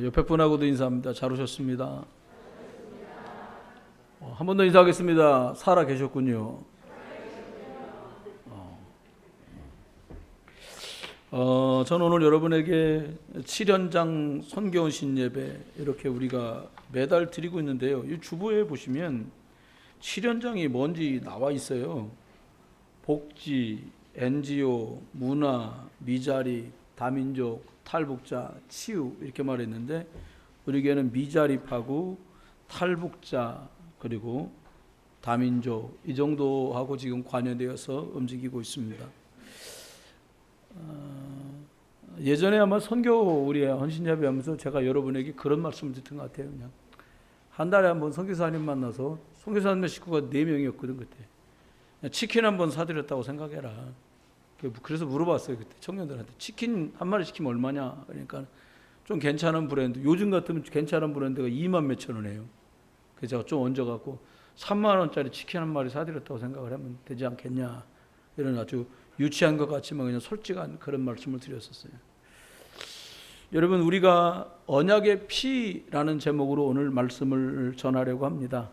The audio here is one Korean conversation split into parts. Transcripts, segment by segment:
옆에 분하고도 인사합니다. 잘 오셨습니다. 한 번 더 인사하겠습니다. 살아 계셨군요. 저는 오늘 여러분에게 7연장 선교훈신 예배 이렇게 우리가 매달 드리고 있는데요. 이 주보에 보시면 7연장이 뭔지 나와 있어요. 복지, NGO, 문화, 미자립, 다민족, 탈북자, 치유 이렇게 말했는데 우리에게는 미자립하고 탈북자 그리고 다민족 이 정도하고 지금 관여되어서 움직이고 있습니다. 예전에 아마 선교 우리 헌신예배 하면서 제가 여러분에게 그런 말씀을 드렸던 것 같아요. 그냥 한 달에 한 번 선교사님 만나서 선교사님 식구가 4명이었거든 그때. 치킨 한 번 사드렸다고 생각해라. 그래서 물어봤어요 그때 청년들한테 치킨 한 마리 시키면 얼마냐. 그러니까 좀 괜찮은 브랜드 요즘 같으면 괜찮은 브랜드가 2만 몇천 원이에요. 그래서 제가 좀 얹어갖고 3만 원짜리 치킨 한 마리 사드렸다고 생각을 하면 되지 않겠냐. 이런 아주 유치한 것 같지만 그냥 솔직한 그런 말씀을 드렸었어요. 여러분 우리가 언약의 피라는 제목으로 오늘 말씀을 전하려고 합니다.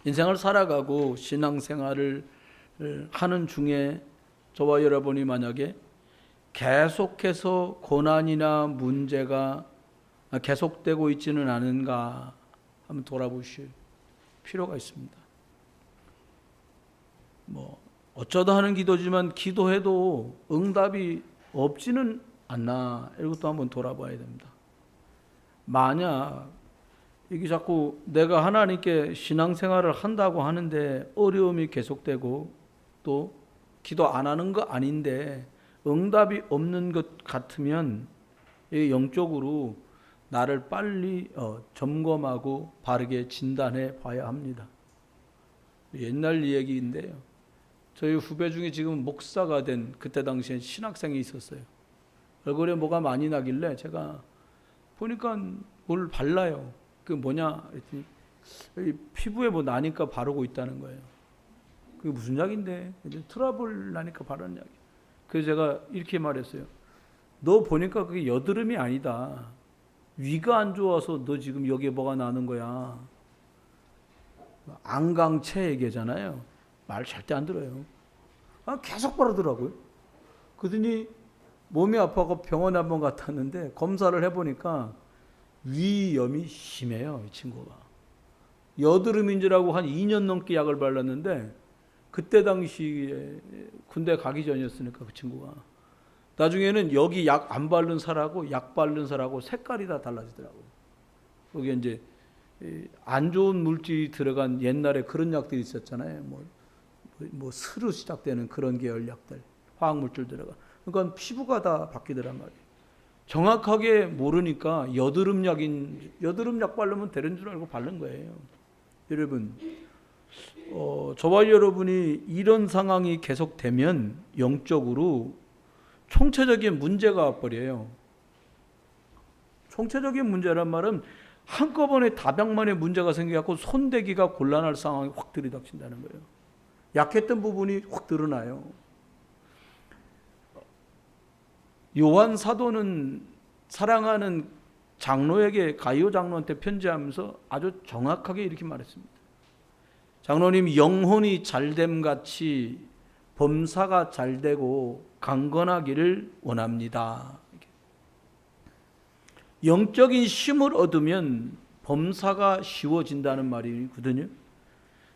인생을 살아가고 신앙생활을 하는 중에 저와 여러분이 만약에 계속해서 고난이나 문제가 계속되고 있지는 않은가 한번 돌아보실 필요가 있습니다. 어쩌다 하는 기도지만 기도해도 응답이 없지는 않나 이것도 한번 돌아봐야 됩니다. 만약 이게 자꾸 내가 하나님께 신앙생활을 한다고 하는데 어려움이 계속되고 또 기도 안 하는 거 아닌데 응답이 없는 것 같으면 영적으로 나를 빨리 점검하고 바르게 진단해 봐야 합니다. 옛날 얘기인데요. 저희 후배 중에 지금 목사가 된 그때 당시엔 신학생이 있었어요. 얼굴에 뭐가 많이 나길래 제가 보니까 뭘 발라요. 그 뭐냐 했더니 피부에 뭐 나니까 바르고 있다는 거예요. 그게 무슨 약인데? 트러블 나니까 바르는 약이에요. 그래서 제가 이렇게 말했어요. 너 보니까 그게 여드름이 아니다. 위가 안 좋아서 너 지금 여기에 뭐가 나는 거야. 안강체 얘기잖아요. 말 절대 안 들어요. 계속 바르더라고요. 그러더니 몸이 아파서 병원에 한번 갔다 왔는데 검사를 해보니까 위염이 심해요. 이 친구가. 여드름인 줄 알고 한 2년 넘게 약을 발랐는데 그때 당시에 군대 가기 전이었으니까 그 친구가 나중에는 여기 약 안 바른 살하고 약 바른 살하고 색깔이 다 달라지더라고요. 거기에 이제 안 좋은 물질이 들어간 옛날에 그런 약들이 있었잖아요. 뭐 스로 시작되는 그런 계열 약들, 화학물질 들어가. 그러니까 피부가 다 바뀌더란 말이에요. 정확하게 모르니까 여드름 약 바르면 되는 줄 알고 바른 거예요. 여러분, 저와 여러분이 이런 상황이 계속되면 영적으로 총체적인 문제가 와버려요. 총체적인 문제란 말은 한꺼번에 다방면의 문제가 생겨갖고 손대기가 곤란할 상황이 확 들이닥친다는 거예요. 약했던 부분이 확 드러나요. 요한 사도는 사랑하는 장로에게 가이오 장로한테 편지하면서 아주 정확하게 이렇게 말했습니다. 장로님 영혼이 잘됨 같이 범사가 잘되고 강건하기를 원합니다. 영적인 힘을 얻으면 범사가 쉬워진다는 말이거든요.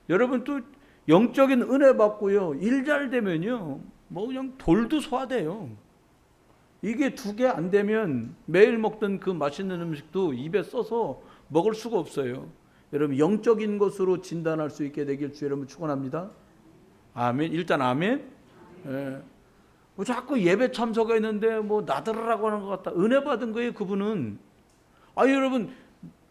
여러분 또 영적인 은혜 받고요. 일 잘 되면요. 그냥 돌도 소화돼요. 이게 2개 안 되면 매일 먹던 그 맛있는 음식도 입에 써서 먹을 수가 없어요. 여러분 영적인 것으로 진단할 수 있게 되길 주 여러분 축원합니다. 아멘. 일단 아멘. 예. 자꾸 예배 참석했는데 나들으라고 하는 것 같다. 은혜 받은 거예요 그분은. 여러분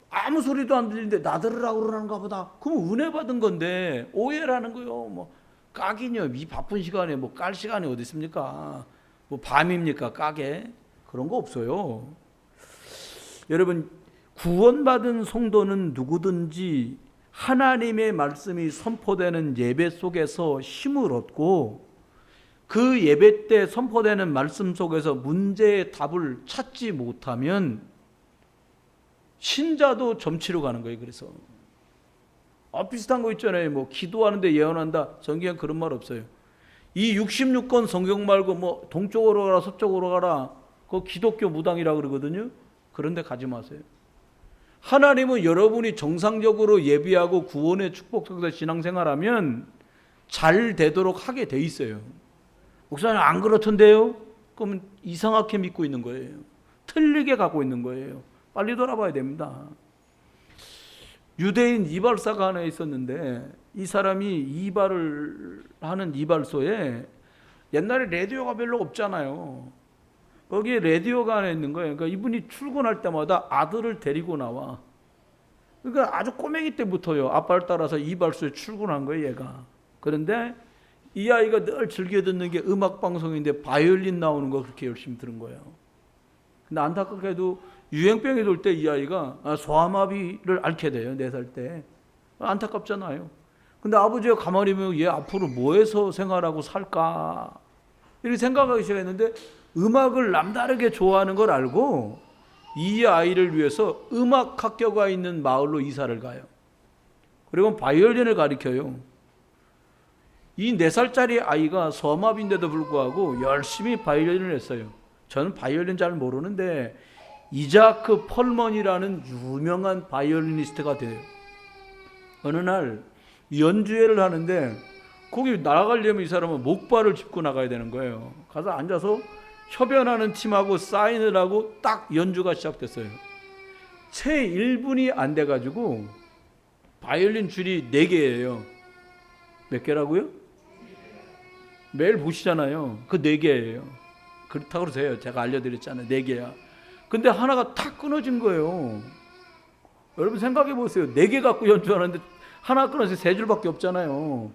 아무 소리도 안 들리는데 나들으라고 그러는가 보다. 그럼 은혜 받은 건데 오해라는 거요. 까기냐 이 바쁜 시간에 깔 시간이 어디 있습니까? 밤입니까 까게? 그런 거 없어요. 여러분 구원받은 성도는 누구든지 하나님의 말씀이 선포되는 예배 속에서 힘을 얻고 그 예배 때 선포되는 말씀 속에서 문제의 답을 찾지 못하면 신자도 점치러 가는 거예요. 그래서 비슷한 거 있잖아요. 뭐 기도하는데 예언한다. 성경에 그런 말 없어요. 이 66권 성경 말고 뭐 동쪽으로 가라 서쪽으로 가라 그거 기독교 무당이라 그러거든요. 그런 데 가지 마세요. 하나님은 여러분이 정상적으로 예비하고 구원의 축복 속에서 신앙생활하면 잘 되도록 하게 돼 있어요. 목사님 안 그렇던데요? 그러면 이상하게 믿고 있는 거예요. 틀리게 가고 있는 거예요. 빨리 돌아봐야 됩니다. 유대인 이발사가 하나 있었는데 이 사람이 이발을 하는 이발소에 옛날에 라디오가 별로 없잖아요. 거기에 라디오가 하나 있는 거예요. 그러니까 이분이 출근할 때마다 아들을 데리고 나와. 그러니까 아주 꼬맹이 때부터요. 아빠를 따라서 이발소에 출근한 거예요, 얘가. 그런데 이 아이가 늘 즐겨 듣는 게 음악 방송인데 바이올린 나오는 거 그렇게 열심히 들은 거예요. 근데 안타깝게도 유행병이 돌 때 이 아이가 소아마비를 앓게 돼요. 4살 때. 안타깝잖아요. 근데 아버지가 가만히 보면 얘 앞으로 뭐 해서 생활하고 살까 이렇게 생각하기 시작했는데 음악을 남다르게 좋아하는 걸 알고 이 아이를 위해서 음악 학교가 있는 마을로 이사를 가요. 그리고 바이올린을 가르쳐요. 이 4살짜리 아이가 소아마비인데도 불구하고 열심히 바이올린을 했어요. 저는 바이올린 잘 모르는데 이자크 펄먼이라는 유명한 바이올리니스트가 돼요. 어느 날 연주회를 하는데 거기 나가려면 이 사람은 목발을 짚고 나가야 되는 거예요. 가서 앉아서 협연하는 팀하고 사인을 하고 딱 연주가 시작됐어요. 채 1분이 안 돼가지고 바이올린 줄이 4개예요. 몇 개라고요? 매일 보시잖아요. 그 4개예요. 그렇다고 그러세요. 제가 알려드렸잖아요. 4개야. 근데 하나가 탁 끊어진 거예요. 여러분 생각해 보세요. 4개 갖고 연주하는데 하나 끊어서 3줄밖에 없잖아요.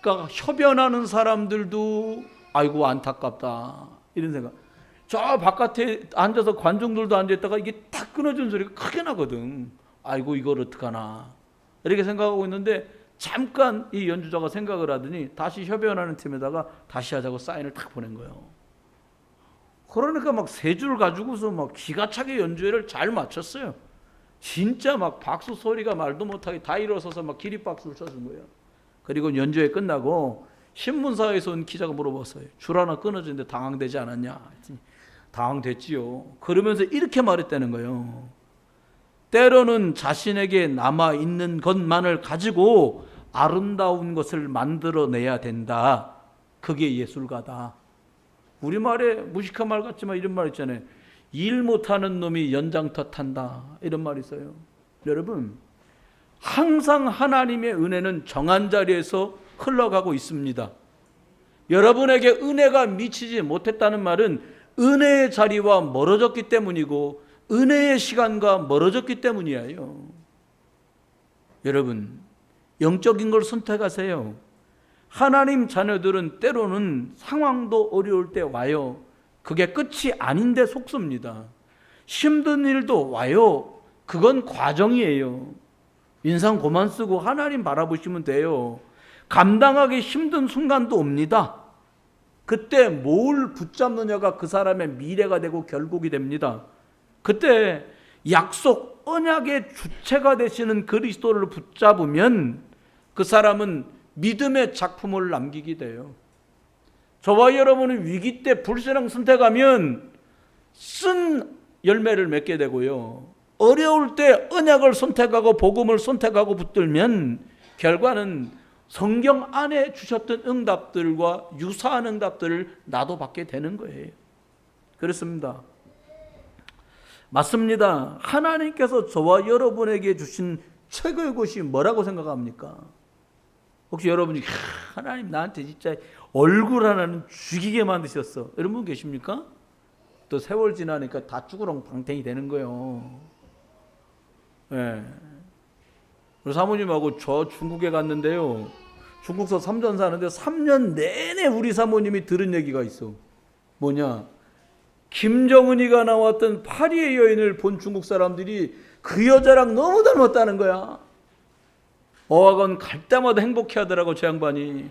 그러니까 협연하는 사람들도 아이고 안타깝다 이런 생각. 저 바깥에 앉아서 관중들도 앉아있다가 이게 탁 끊어진 소리가 크게 나거든. 아이고 이걸 어떡하나 이렇게 생각하고 있는데 잠깐 이 연주자가 생각을 하더니 다시 협연하는 팀에다가 다시 하자고 사인을 탁 보낸 거예요. 그러니까 막 3줄 가지고서 막 기가 차게 연주회를 잘 마쳤어요. 진짜 막 박수 소리가 말도 못하게 다 일어서서 막 기립박수를 쳐준 거예요. 그리고 연주회 끝나고 신문사에서 온 기자가 물어봤어요. 줄 하나 끊어졌는데 당황되지 않았냐? 당황됐지요. 그러면서 이렇게 말했다는 거예요. 때로는 자신에게 남아있는 것만을 가지고 아름다운 것을 만들어내야 된다. 그게 예술가다. 우리말에 무식한 말 같지만 이런 말 있잖아요. 일 못하는 놈이 연장터 탄다. 이런 말이 있어요. 여러분 항상 하나님의 은혜는 정한 자리에서 흘러가고 있습니다. 여러분에게 은혜가 미치지 못했다는 말은 은혜의 자리와 멀어졌기 때문이고 은혜의 시간과 멀어졌기 때문이에요. 여러분 영적인 걸 선택하세요. 하나님 자녀들은 때로는 상황도 어려울 때 와요. 그게 끝이 아닌데 속습니다. 힘든 일도 와요. 그건 과정이에요. 인상 고만 쓰고 하나님 바라보시면 돼요. 감당하기 힘든 순간도 옵니다. 그때 뭘 붙잡느냐가 그 사람의 미래가 되고 결국이 됩니다. 그때 약속 언약의 주체가 되시는 그리스도를 붙잡으면 그 사람은 믿음의 작품을 남기게 돼요. 저와 여러분은 위기 때 불신앙 선택하면 쓴 열매를 맺게 되고요. 어려울 때 언약을 선택하고 복음을 선택하고 붙들면 결과는 성경 안에 주셨던 응답들과 유사한 응답들을 나도 받게 되는 거예요. 그렇습니다. 맞습니다. 하나님께서 저와 여러분에게 주신 최고의 것이 뭐라고 생각합니까? 혹시 여러분이 하나님 나한테 진짜 얼굴 하나는 죽이게 만드셨어 이런 분 계십니까? 또 세월 지나니까 다 쭈그렁 방탱이 되는 거예요. 네. 우리 사모님하고 저 중국에 갔는데요. 중국서 3년 사는데 3년 내내 우리 사모님이 들은 얘기가 있어. 뭐냐? 김정은이가 나왔던 파리의 여인을 본 중국 사람들이 그 여자랑 너무 닮았다는 거야. 어학원 갈 때마다 행복해 하더라고 저 양반이.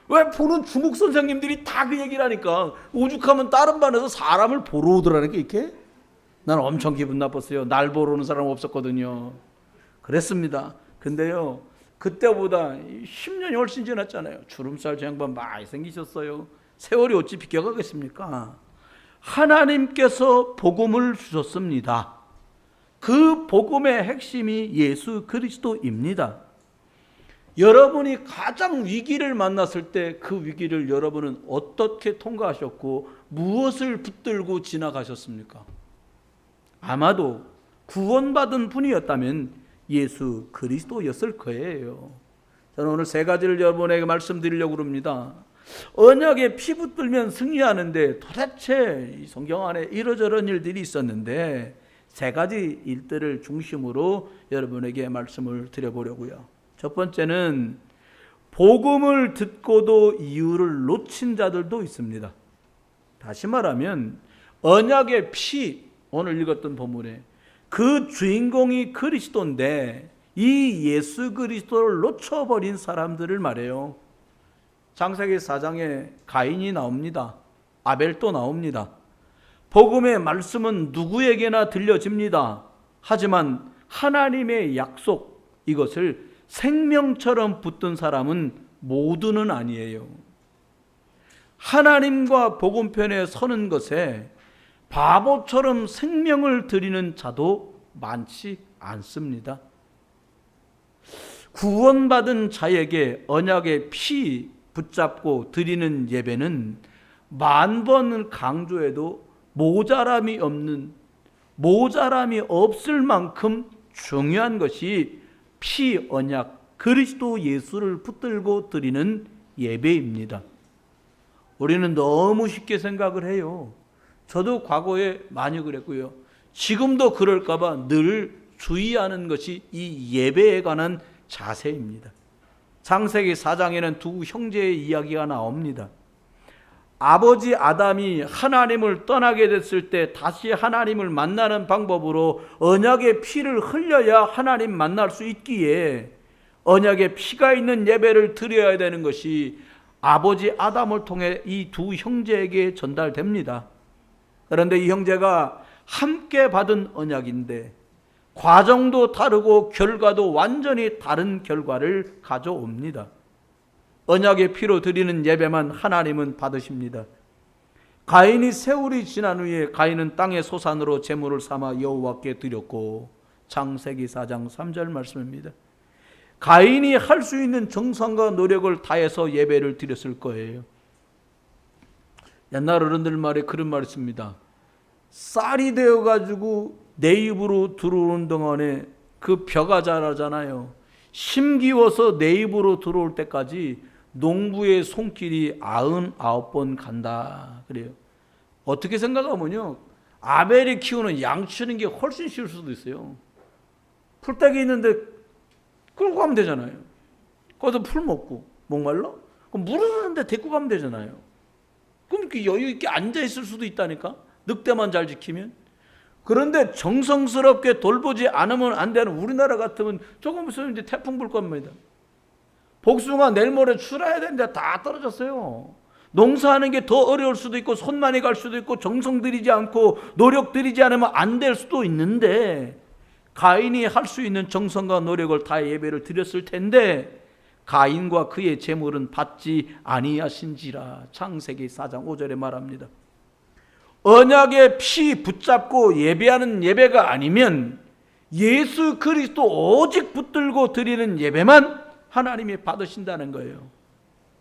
왜 보는 중국 선생님들이 다 그 얘기를 하니까 오죽하면 다른 반에서 사람을 보러 오더라니까 이렇게. 난 엄청 기분 나빴어요. 날 보러 오는 사람 없었거든요. 그랬습니다. 근데요, 그때보다 10년이 훨씬 지났잖아요. 주름살 저 양반 많이 생기셨어요. 세월이 어찌 비껴가겠습니까? 하나님께서 복음을 주셨습니다. 그 복음의 핵심이 예수 그리스도입니다. 여러분이 가장 위기를 만났을 때 그 위기를 여러분은 어떻게 통과하셨고 무엇을 붙들고 지나가셨습니까? 아마도 구원받은 분이었다면 예수 그리스도였을 거예요. 저는 오늘 세 가지를 여러분에게 말씀드리려고 합니다. 언약에 피 붙들면 승리하는데 도대체 이 성경 안에 이러저런 일들이 있었는데 세 가지 일들을 중심으로 여러분에게 말씀을 드려보려고요. 첫 번째는 복음을 듣고도 이유를 놓친 자들도 있습니다. 다시 말하면 언약의 피, 오늘 읽었던 본문에 그 주인공이 그리스도인데 이 예수 그리스도를 놓쳐버린 사람들을 말해요. 창세기 4장에 가인이 나옵니다. 아벨도 나옵니다. 복음의 말씀은 누구에게나 들려집니다. 하지만 하나님의 약속, 이것을 생명처럼 붙든 사람은 모두는 아니에요. 하나님과 복음편에 서는 것에 바보처럼 생명을 드리는 자도 많지 않습니다. 구원받은 자에게 언약의 피 붙잡고 드리는 예배는 만 번을 강조해도 모자람이 없을 만큼 중요한 것이 피 언약 그리스도 예수를 붙들고 드리는 예배입니다. 우리는 너무 쉽게 생각을 해요. 저도 과거에 많이 그랬고요. 지금도 그럴까 봐 늘 주의하는 것이 이 예배에 관한 자세입니다. 창세기 4장에는 두 형제의 이야기가 나옵니다. 아버지 아담이 하나님을 떠나게 됐을 때 다시 하나님을 만나는 방법으로 언약의 피를 흘려야 하나님 만날 수 있기에 언약의 피가 있는 예배를 드려야 되는 것이 아버지 아담을 통해 이 두 형제에게 전달됩니다. 그런데 이 형제가 함께 받은 언약인데 과정도 다르고 결과도 완전히 다른 결과를 가져옵니다. 언약의 피로 드리는 예배만 하나님은 받으십니다. 가인이 세월이 지난 후에 가인은 땅의 소산으로 제물을 삼아 여호와께 드렸고, 창세기 4장 3절 말씀입니다. 가인이 할 수 있는 정성과 노력을 다해서 예배를 드렸을 거예요. 옛날 어른들 말에 그런 말이 있습니다. 쌀이 되어가지고 내 입으로 들어오는 동안에 그 벼가 자라잖아요. 심기워서 내 입으로 들어올 때까지 농부의 손길이 99번 간다 그래요. 어떻게 생각하면요, 아벨이 키우는 양 치는 게 훨씬 쉬울 수도 있어요. 풀떼기 있는데 끌고 가면 되잖아요. 거기서 풀 먹고 목말라? 그럼 물 흐르는데 데리고 가면 되잖아요. 그럼 이렇게 여유 있게 앉아 있을 수도 있다니까, 늑대만 잘 지키면. 그런데 정성스럽게 돌보지 않으면 안 되는 우리나라 같으면 조금 있으면 이제 태풍 불 겁니다. 복숭아 내일 모레 출하해야 되는데 다 떨어졌어요. 농사하는 게 더 어려울 수도 있고 손 많이 갈 수도 있고 정성 들이지 않고 노력 들이지 않으면 안 될 수도 있는데, 가인이 할 수 있는 정성과 노력을 다해 예배를 드렸을 텐데 가인과 그의 제물은 받지 아니하신지라, 창세기 4장 5절에 말합니다. 언약의 피 붙잡고 예배하는 예배가 아니면 예수 그리스도 오직 붙들고 드리는 예배만 하나님이 받으신다는 거예요.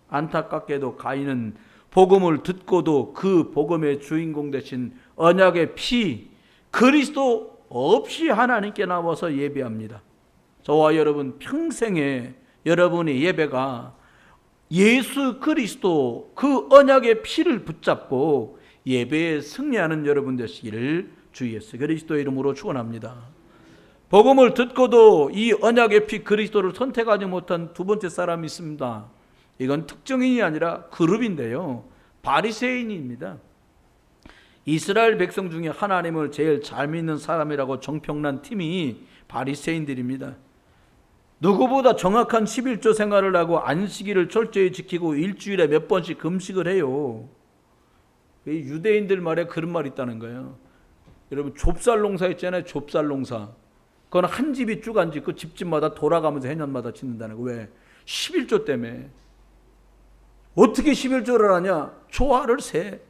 안타깝게도 가인은 복음을 듣고도 그 복음의 주인공 되신 언약의 피 그리스도 없이 하나님께 나와서 예배합니다. 저와 여러분 평생에 여러분의 예배가 예수 그리스도 그 언약의 피를 붙잡고 예배에 승리하는 여러분 되시기를 주 예수 그리스도의 이름으로 축원합니다. 복음을 듣고도 이 언약의 피 그리스도를 선택하지 못한 두 번째 사람이 있습니다. 이건 특정인이 아니라 그룹인데요, 바리새인입니다. 이스라엘 백성 중에 하나님을 제일 잘 믿는 사람이라고 정평난 팀이 바리새인들입니다. 누구보다 정확한 11조 생활을 하고 안식일을 철저히 지키고 일주일에 몇 번씩 금식을 해요. 유대인들 말에 그런 말이 있다는 거예요. 여러분 좁쌀 농사 있잖아요. 좁쌀 농사. 그건 한 집이 쭉 한 집, 그 집집마다 돌아가면서 해년마다 짓는다는 거. 왜? 11조 때문에. 어떻게 11조를 하냐? 조화를 세.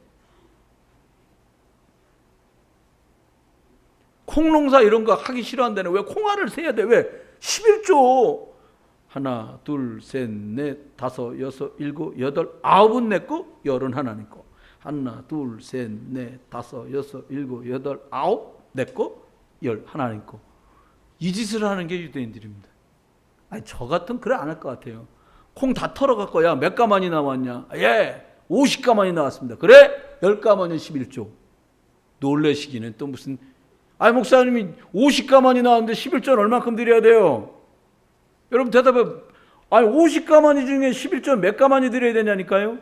콩농사 이런 거 하기 싫어한다네. 왜? 콩알을 세야 돼. 왜? 11조. 하나, 둘, 셋, 넷, 다섯, 여섯, 일곱, 여덟, 아홉은 내 거, 열은 하나님 거. 하나, 둘, 셋, 넷, 다섯, 여섯, 일곱, 여덟, 아홉 내 거, 열 하나님 거. 이 짓을 하는 게 유대인들입니다. 아니, 저 같은 그래 안 할 것 같아요. 콩 다 털어갖고 야 몇 가만이 나왔냐? 예, 50가만이 나왔습니다. 그래? 10가만이 11조. 놀래시기는 또 무슨, 아니 목사님이 50가만이 나왔는데 11조는 얼마큼 드려야 돼요? 여러분 대답해. 아니 50가만이 중에 11조 몇 가만이 드려야 되냐니까요?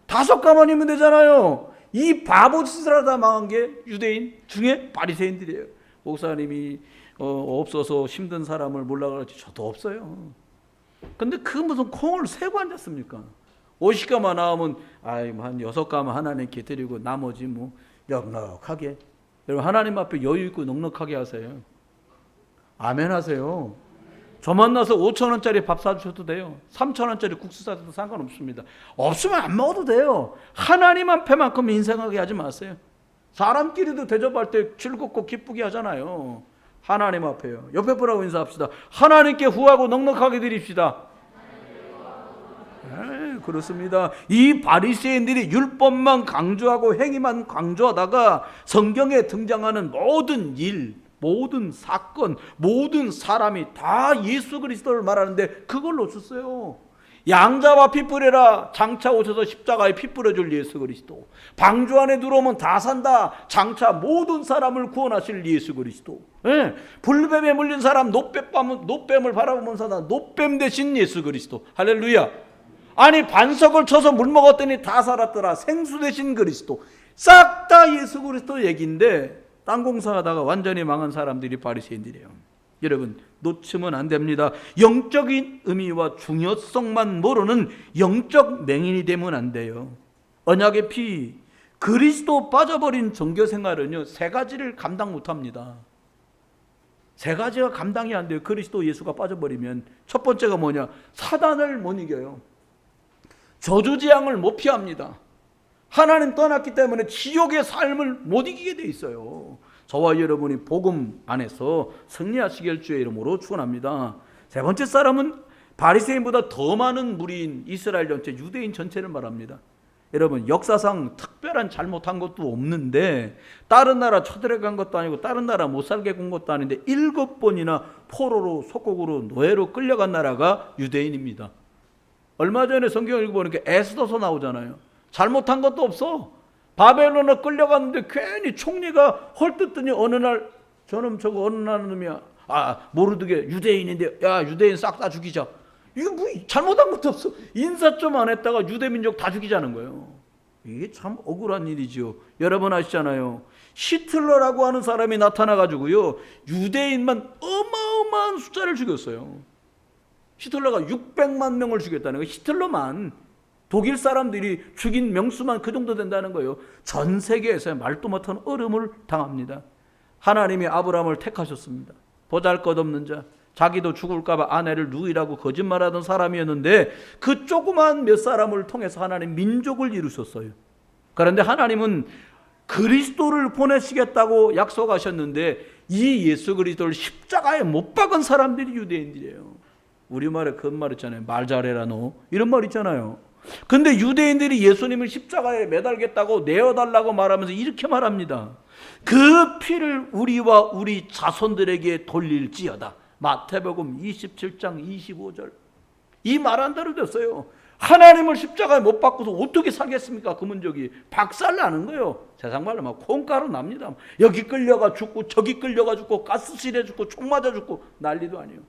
5가만이면 되잖아요. 이 바보 짓을 하다 망한 게 유대인 중에 바리새인들이에요. 목사님이 없어서 힘든 사람을 몰라 그러지. 저도 없어요. 근데 그 무슨 콩을 세고 앉았습니까? 50가만 나오면 아이 한 6가만 하나님께 드리고 나머지 뭐 넉넉하게. 여러분 하나님 앞에 여유 있고 넉넉하게 하세요. 아멘 하세요. 저 만나서 5,000원짜리 밥 사주셔도 돼요. 3,000원짜리 국수 사줘도 상관없습니다. 없으면 안 먹어도 돼요. 하나님 앞에만큼 인생하게 하지 마세요. 사람끼리도 대접할 때 즐겁고 기쁘게 하잖아요. 하나님 앞에요. 옆에 분하고 인사합시다. 하나님께 후하고 넉넉하게 드립시다. 네, 그렇습니다. 이 바리새인들이 율법만 강조하고 행위만 강조하다가 성경에 등장하는 모든 일, 모든 사건, 모든 사람이 다 예수 그리스도를 말하는데 그걸 놓쳤어요. 양자와 피 뿌려라. 장차 오셔서 십자가에 피 뿌려줄 예수 그리스도. 방주 안에 들어오면 다 산다. 장차 모든 사람을 구원하실 예수 그리스도. 네. 불뱀에 물린 사람 노뱀을 바라보면서 나 노뱀 대신 예수 그리스도. 할렐루야. 아니 반석을 쳐서 물 먹었더니 다 살았더라. 생수 대신 그리스도. 싹 다 예수 그리스도 얘기인데 땅 공사하다가 완전히 망한 사람들이 바리새인들이에요. 여러분 놓치면 안 됩니다. 영적인 의미와 중요성만 모르는 영적 맹인이 되면 안 돼요. 언약의 피, 그리스도 빠져버린 종교 생활은요 3가지를 감당 못합니다. 3가지가 감당이 안 돼요. 그리스도 예수가 빠져버리면. 첫 번째가 뭐냐? 사단을 못 이겨요. 저주재앙을 못 피합니다. 하나님 떠났기 때문에 지옥의 삶을 못 이기게 돼 있어요. 저와 여러분이 복음 안에서 승리하시길 주의 이름으로 축원합니다. 세 번째 사람은 바리새인보다 더 많은 무리인 이스라엘 전체, 유대인 전체를 말합니다. 여러분 역사상 특별한 잘못한 것도 없는데 다른 나라 쳐들어간 것도 아니고 다른 나라 못 살게 군 것도 아닌데 7번이나 포로로 속국으로 노예로 끌려간 나라가 유대인입니다. 얼마 전에 성경 읽어보니까 에스더서 나오잖아요. 잘못한 것도 없어. 바벨론에 끌려갔는데 괜히 총리가 헐뜯더니 어느 날 저놈 저거 어느 날 놈이야. 모르드게 유대인인데 야 유대인 싹 다 죽이자. 이거 뭐 잘못한 것도 없어. 인사 좀 안 했다가 유대민족 다 죽이자는 거예요. 이게 참 억울한 일이죠. 여러분 아시잖아요. 히틀러라고 하는 사람이 나타나가지고요 유대인만 어마어마한 숫자를 죽였어요. 히틀러가 600만 명을 죽였다는 거예요. 히틀러만. 독일 사람들이 죽인 명수만 그 정도 된다는 거예요. 전 세계에서 말도 못한 어려움을 당합니다. 하나님이 아브라함을 택하셨습니다. 보잘것없는 자, 자기도 죽을까 봐 아내를 누이라고 거짓말하던 사람이었는데 그 조그만 몇 사람을 통해서 하나님 민족을 이루셨어요. 그런데 하나님은 그리스도를 보내시겠다고 약속하셨는데 이 예수 그리스도를 십자가에 못 박은 사람들이 유대인들이에요. 우리말에 그런 말 있잖아요. 말 잘해라 너. 이런 말 있잖아요. 근데 유대인들이 예수님을 십자가에 매달겠다고 내어달라고 말하면서 이렇게 말합니다. 그 피를 우리와 우리 자손들에게 돌릴지어다. 마태복음 27장 25절. 이 말 한 대로 됐어요. 하나님을 십자가에 못 박고서 어떻게 살겠습니까? 그 민족이 박살 나는 거예요. 세상 말로 막 콩가루 납니다. 여기 끌려가 죽고 저기 끌려가 죽고 가스실에 죽고 총 맞아 죽고 난리도 아니에요.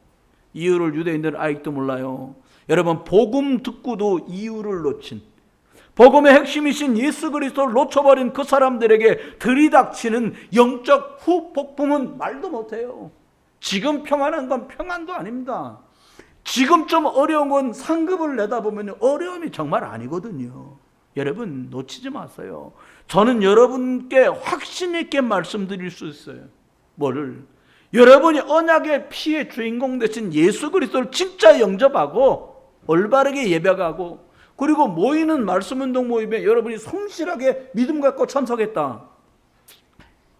이유를 유대인들은 아직도 몰라요. 여러분 복음 듣고도 이유를 놓친, 복음의 핵심이신 예수 그리스도를 놓쳐버린 그 사람들에게 들이닥치는 영적 후폭풍은 말도 못해요. 지금 평안한 건 평안도 아닙니다. 지금 좀 어려운 건 상급을 내다보면 어려움이 정말 아니거든요. 여러분 놓치지 마세요. 저는 여러분께 확신 있게 말씀드릴 수 있어요. 뭐를? 여러분이 언약의 피의 주인공 되신 예수 그리스도를 진짜 영접하고 올바르게 예배하고 그리고 모이는 말씀운동 모임에 여러분이 성실하게 믿음 갖고 참석했다.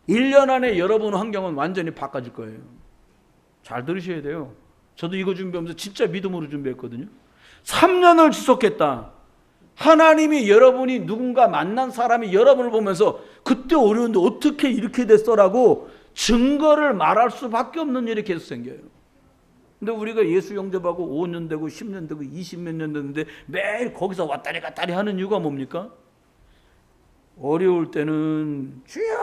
1년 안에 여러분 환경은 완전히 바꿔질 거예요. 잘 들으셔야 돼요. 저도 이거 준비하면서 진짜 믿음으로 준비했거든요. 3년을 지속했다. 하나님이 여러분이 누군가 만난 사람이 여러분을 보면서 그때 어려운데 어떻게 이렇게 됐어라고 증거를 말할 수밖에 없는 일이 계속 생겨요. 근데 우리가 예수 영접하고 5년 되고 10년 되고 20몇 년 됐는데 매일 거기서 왔다리 갔다리 하는 이유가 뭡니까? 어려울 때는 주여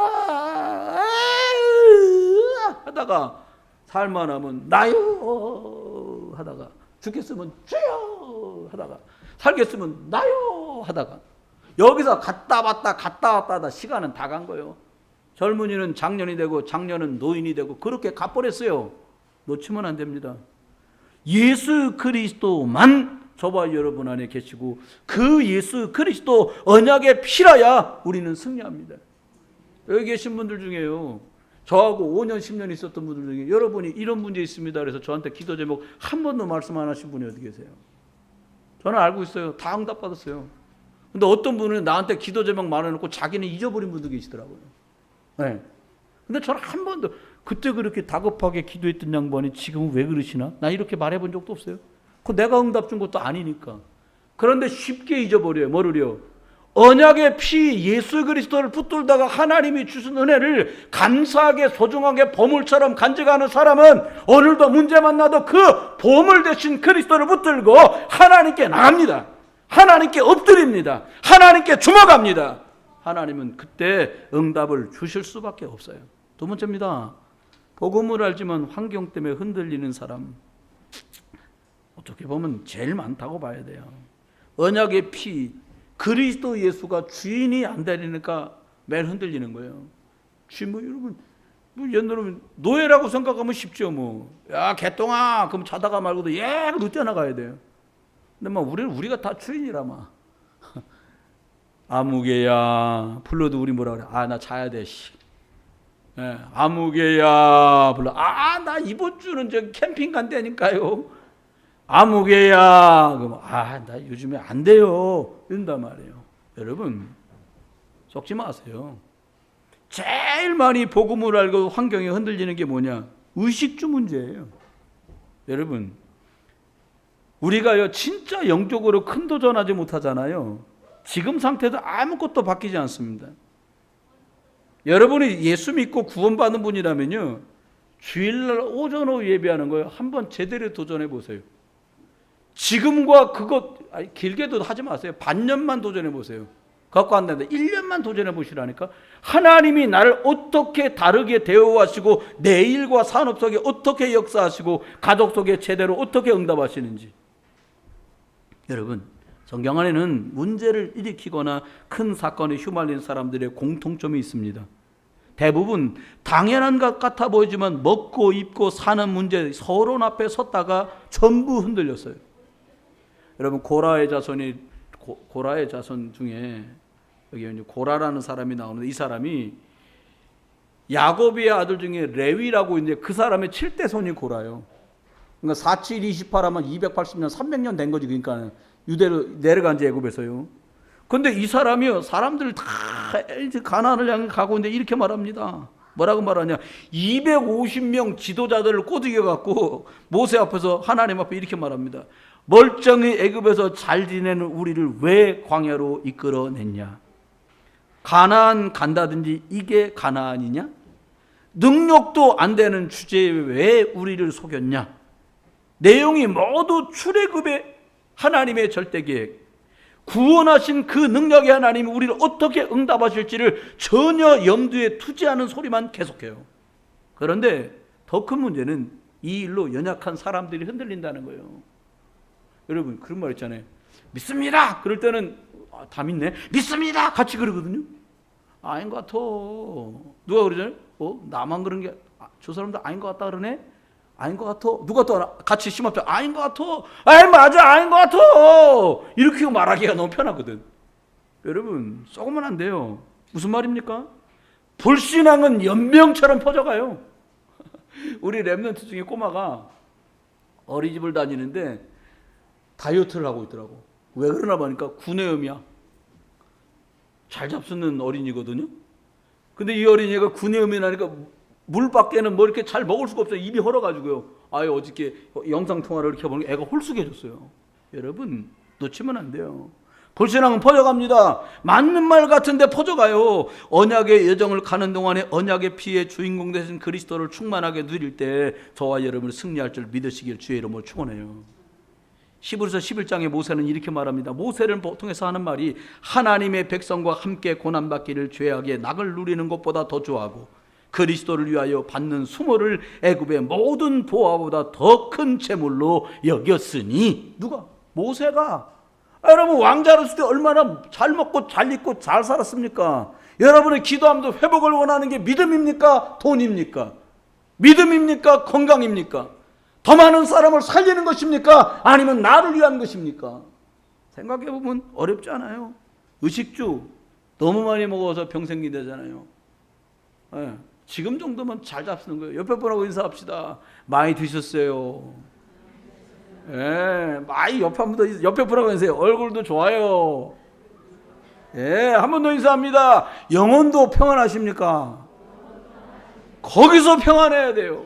하다가 살만하면 나요 하다가 죽겠으면 주여 하다가 살겠으면 나요 하다가 여기서 갔다 왔다 하다 시간은 다 간 거예요. 젊은이는 장년이 되고 장년은 노인이 되고 그렇게 가버렸어요. 놓치면 안 됩니다. 예수 그리스도만 저와 여러분 안에 계시고 그 예수 그리스도 언약의 피라야 우리는 승리합니다. 여기 계신 분들 중에요. 저하고 5년 10년 있었던 분들 중에 여러분이 이런 문제 있습니다. 그래서 저한테 기도 제목 한 번도 말씀 안 하신 분이 어디 계세요? 저는 알고 있어요. 다 응답받았어요. 근데 어떤 분은 나한테 기도 제목 말해놓고 자기는 잊어버린 분도 계시더라고요. 네. 근데 저는 한 번도 그때 그렇게 다급하게 기도했던 양반이 지금은 왜 그러시나? 나 이렇게 말해본 적도 없어요. 그 내가 응답 준 것도 아니니까. 그런데 쉽게 잊어버려요. 뭐를요? 언약의 피 예수 그리스도를 붙들다가 하나님이 주신 은혜를 감사하게 소중하게 보물처럼 간직하는 사람은 오늘도 문제 만나도 그 보물 대신 그리스도를 붙들고 하나님께 나갑니다. 하나님께 엎드립니다. 하나님께 주목합니다. 하나님은 그때 응답을 주실 수밖에 없어요. 두 번째입니다. 복음을 알지만 환경 때문에 흔들리는 사람. 어떻게 보면 제일 많다고 봐야 돼요. 언약의 피 그리스도 예수가 주인이 안 되니까 매일 흔들리는 거예요. 여러분 옛날에는 노예라고 생각하면 쉽죠. 야 개똥아 그럼 자다가 말고도 그러고 뛰어나가야 돼요. 근데 우리가 다 주인이라 아무개야 불러도 우리 뭐라 그래? 나 자야 돼. 아무개야 불러. 나 이번 주는 저 캠핑 간다니까요. 아무개야 그럼 나 요즘에 안 돼요 이런단 말이에요. 여러분 속지 마세요. 제일 많이 복음을 알고 환경이 흔들리는 게 뭐냐? 의식주 문제예요. 여러분 우리가요 진짜 영적으로 큰 도전하지 못하잖아요. 지금 상태도 아무것도 바뀌지 않습니다. 여러분이 예수 믿고 구원받은 분이라면요 주일날 오전 오후 예배하는 거예요. 한번 제대로 도전해 보세요. 지금과 길게도 하지 마세요. 반년만 도전해 보세요. 갖고 안 된다. 1년만 도전해 보시라니까. 하나님이 나를 어떻게 다르게 대우하시고 내 일과 산업 속에 어떻게 역사하시고 가족 속에 제대로 어떻게 응답하시는지. 여러분 성경 안에는 문제를 일으키거나 큰 사건에 휘말린 사람들의 공통점이 있습니다. 대부분 당연한 것 같아 보이지만 먹고 입고 사는 문제 서론 앞에 섰다가 전부 흔들렸어요. 여러분 고라의 자손 중에 여기 고라라는 사람이 나오는데 이 사람이 야곱의 아들 중에 레위라고 있는데 그 사람의 7대 손이 고라요. 그러니까 47, 28 하면 280년 300년 된 거지. 그러니까 유대로 내려간 지 애굽에서요. 근데 이 사람이요 사람들 다 가나안을 향해 가고 있는데 이렇게 말합니다. 뭐라고 말하냐? 250명 지도자들을 꼬드겨 갖고 모세 앞에서 하나님 앞에 이렇게 말합니다. 멀쩡히 애굽에서 잘 지내는 우리를 왜 광야로 이끌어냈냐? 가나안 간다든지 이게 가나안이냐? 능력도 안 되는 주제에 왜 우리를 속였냐? 내용이 모두 출애굽의 하나님의 절대 계획, 구원하신 그 능력의 하나님이 우리를 어떻게 응답하실지를 전혀 염두에 두지 않은 소리만 계속해요. 그런데 더 큰 문제는 이 일로 연약한 사람들이 흔들린다는 거예요. 여러분 그런 말 있잖아요. 믿습니다. 그럴 때는 다 믿네. 믿습니다. 같이 그러거든요. 아닌 것 같아. 누가 그러잖아요. 나만 그런 게 저 사람도 아닌 것 같다 그러네. 아닌 것 같아. 누가 또 같이 심합자 아닌 것 같아. 맞아 아닌 것 같아. 이렇게 말하기가 너무 편하거든. 여러분 썩으면 안 돼요. 무슨 말입니까? 불신앙은 연병처럼 퍼져가요. 우리 랩런트 중에 꼬마가 어린이집을 다니는데 다이어트를 하고 있더라고. 왜 그러나 보니까 구내염이야. 잘 잡수는 어린이거든요. 근데 이 어린이가 구내염이 나니까 물밖에는 뭐 이렇게 잘 먹을 수가 없어요. 입이 헐어가지고요. 아유, 어저께 영상통화를 이렇게 보니까 애가 홀쑥해졌어요. 여러분 놓치면 안 돼요. 불신앙은 퍼져갑니다. 맞는 말 같은데 퍼져가요. 언약의 여정을 가는 동안에 언약의 피의 주인공 되신 그리스도를 충만하게 누릴 때 저와 여러분이 승리할 줄 믿으시길 주의 이름으로 축원해요. 히브리서 11장에 모세는 이렇게 말합니다. 모세를 통해서 하는 말이 하나님의 백성과 함께 고난받기를 죄악의 낙을 누리는 것보다 더 좋아하고 그리스도를 위하여 받는 수모를 애굽의 모든 보화보다 더 큰 재물로 여겼으니. 누가? 모세가. 여러분 왕자로서 때 얼마나 잘 먹고 잘 입고 잘 살았습니까? 여러분의 기도함도 회복을 원하는 게 믿음입니까? 돈입니까? 믿음입니까? 건강입니까? 더 많은 사람을 살리는 것입니까? 아니면 나를 위한 것입니까? 생각해보면 어렵지 않아요. 의식주 너무 많이 먹어서 병 생긴다잖아요. 네. 지금 정도면 잘 잡수는 거예요. 옆에 분하고 인사합시다. 많이 드셨어요. 예, 많이 옆에 분하고 인사해요. 얼굴도 좋아요. 예, 한 번 더 인사합니다. 영혼도 평안하십니까? 거기서 평안해야 돼요.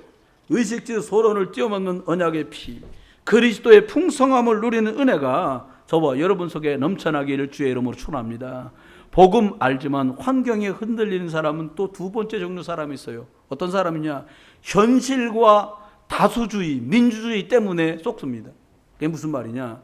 의식주 소론을 띄워먹는 언약의 피, 그리스도의 풍성함을 누리는 은혜가 저와 여러분 속에 넘쳐나기를 주의 이름으로 축원합니다. 복음 알지만 환경에 흔들리는 사람은 또 두 번째 종류 사람이 있어요. 어떤 사람이냐? 현실과 다수주의, 민주주의 때문에 쏙습니다. 그게 무슨 말이냐?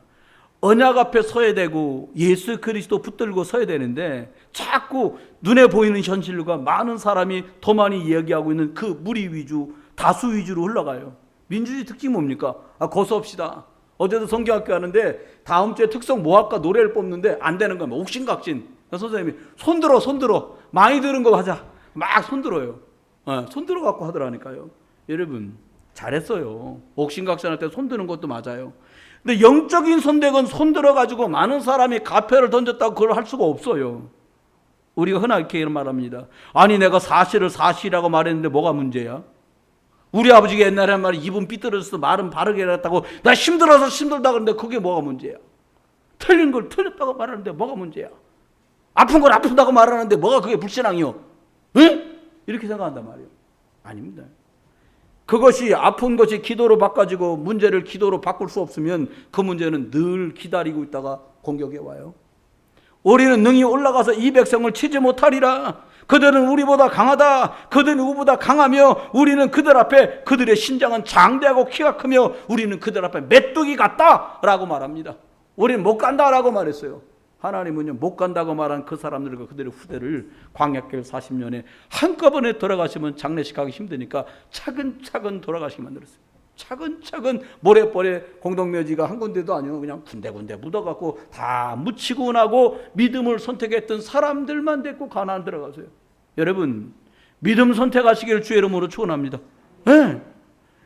언약 앞에 서야 되고 예수 그리스도 붙들고 서야 되는데 자꾸 눈에 보이는 현실과 많은 사람이 더 많이 이야기하고 있는 그 무리 위주, 다수 위주로 흘러가요. 민주주의 특징이 뭡니까? 거수합시다. 어제도 성경학교 하는데 다음 주에 특성 뭐 할까 노래를 뽑는데 안 되는 거야. 옥신각신. 선생님이 손들어. 많이 들은 거 하자. 막 손들어요. 손들어 갖고 하더라니까요. 여러분 잘했어요. 옥신각신할 때 손드는 것도 맞아요. 근데 영적인 선택은 손들어 가지고 많은 사람이 가패를 던졌다고 그걸 할 수가 없어요. 우리가 흔하게 이런 말합니다. 아니 내가 사실을 사실이라고 말했는데 뭐가 문제야? 우리 아버지가 옛날에 한 말이 입은 삐뚤어져서 말은 바르게 했다고 나 힘들어서 힘들다 그러는데 그게 뭐가 문제야? 틀린 걸 틀렸다고 말하는데 뭐가 문제야? 아픈 걸 아프다고 말하는데 뭐가 그게 불신앙이요? 응? 이렇게 생각한단 말이에요. 아닙니다. 그것이 아픈 것이 기도로 바꿔지고 문제를 기도로 바꿀 수 없으면 그 문제는 늘 기다리고 있다가 공격해 와요. 우리는 능히 올라가서 이 백성을 치지 못하리라. 그들은 우리보다 강하다. 그들은 우리보다 강하며 우리는 그들 앞에 그들의 신장은 장대하고 키가 크며 우리는 그들 앞에 메뚜기 같다 라고 말합니다. 우리는 못 간다라고 말했어요. 하나님은요 못 간다고 말한 그 사람들과 그들의 후대를 광야길 40년에 한꺼번에 돌아가시면 장례식하기 힘드니까 차근차근 돌아가시게 만들었어요. 차근차근 모래벌에 공동묘지가 한 군데도 아니고 그냥 군데군데 묻어갖고 다 묻히고 나고 믿음을 선택했던 사람들만 데리고 가나안 들어가세요. 여러분 믿음 선택하시기를 주의 이름으로 축원합니다. 네.